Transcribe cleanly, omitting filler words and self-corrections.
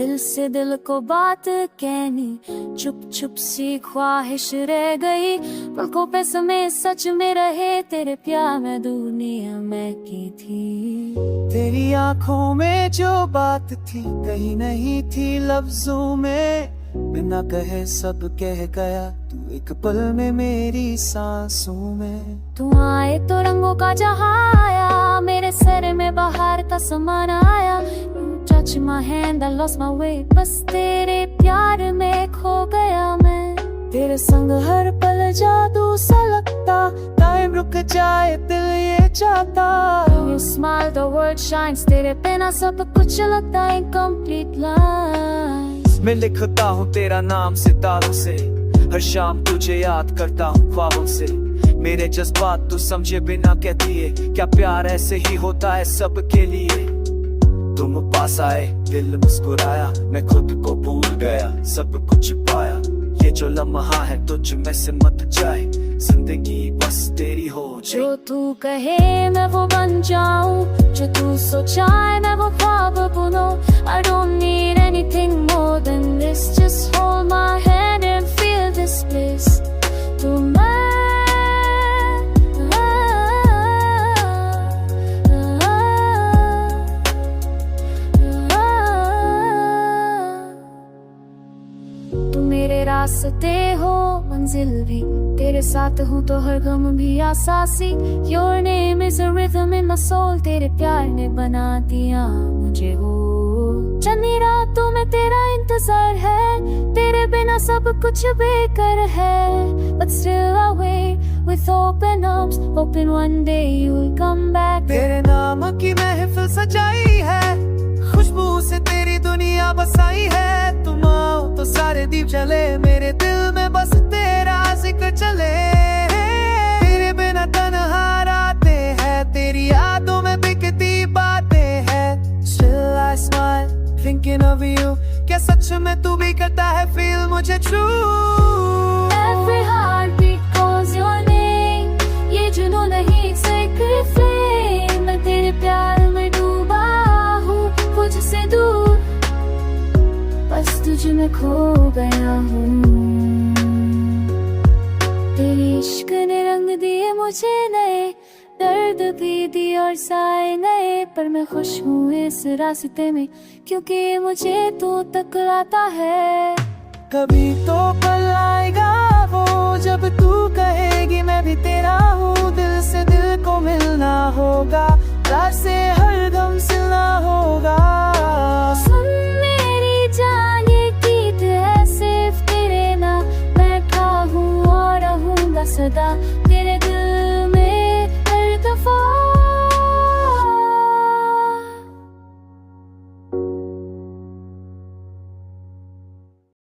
दिल से दिल को बात कहनी, चुप चुप सी ख्वाहिश रह गई। पलकों पे समय सच में रहे तेरे प्यार में दुनिया में की थी। तेरी आंखों में जो बात थी कहीं नहीं थी लफ्जों में, बिना कहे सब कह गया तू एक पल में मेरी सांसों में। तू आए तो रंगों का जहां आया, मेरे सर में बाहर का समान आया। Touch my hand I lost my way, बस तेरे प्यार में खो गया मैं। तेरे संग हर पल जादू सा लगता, टाइम रुक जाए दिल ये चाहता। You smile the world shines, तेरे बिना सब कुछ लगता है incomplete lines। मैं लिखता हूँ तेरा नाम सितारों से, हर शाम तुझे याद करता हूँ ख्वाबों से। मेरे जज्बात तू समझे बिना कहती है, क्या प्यार ऐसे ही होता है सबके लिए। तुम पास आए दिल मुस्कुराया, मैं खुद को भूल गया सब कुछ पाया। ये जो लम्हा है तुझ में से मत जाए, जिंदगी बस तेरी हो जाए। जो तू कहे मैं वो बन जाऊं, जो तू सोचाए मैं वो ख्वाब बुनूं। I don't need anything more than this, just hold my hand and feel this bliss। तू मेरे रास्ते हो मंजिल भी, तेरे साथ हूँ तो हर गम भी आसासी। Your name is a rhythm in my soul, तेरे प्यार ने बना दिया मुझे हो। चंदी रातों में तेरा इंतजार है, तेरे बिना सब कुछ बेकार है। But still I wait with open arms, hoping one day you'll come back। तेरे नाम की महफिल सजाई है, खुशबू से तेरी दुनिया बसाई है। तुम आओ तो सारे दीप जले, मेरे दिल में बस तेरा जिक्र चले। तेरे बिना तन्हा रातें हैं, तेरी यादों में बिकती बातें हैं। Still I smile thinking of you, क्या सच में तू भी करता है feel मुझे true। Every heartbeat calls your name, ये जुनून नहीं एक sacred flame। मैं तेरे प्यार में डूबा हूँ मुझसे दूर, बस तुझ में खो गया हूँ। तेरे इश्क ने रंग दिए मुझे नए, दर्द भी दी और साए नए। पर मैं खुश हूँ इस रास्ते में, क्योंकि मुझे तू तक लाता है। कभी तो पल आएगा वो जब तू कहेगी मैं भी तेरा हूँ। दिल से दिल को मिलना होगा,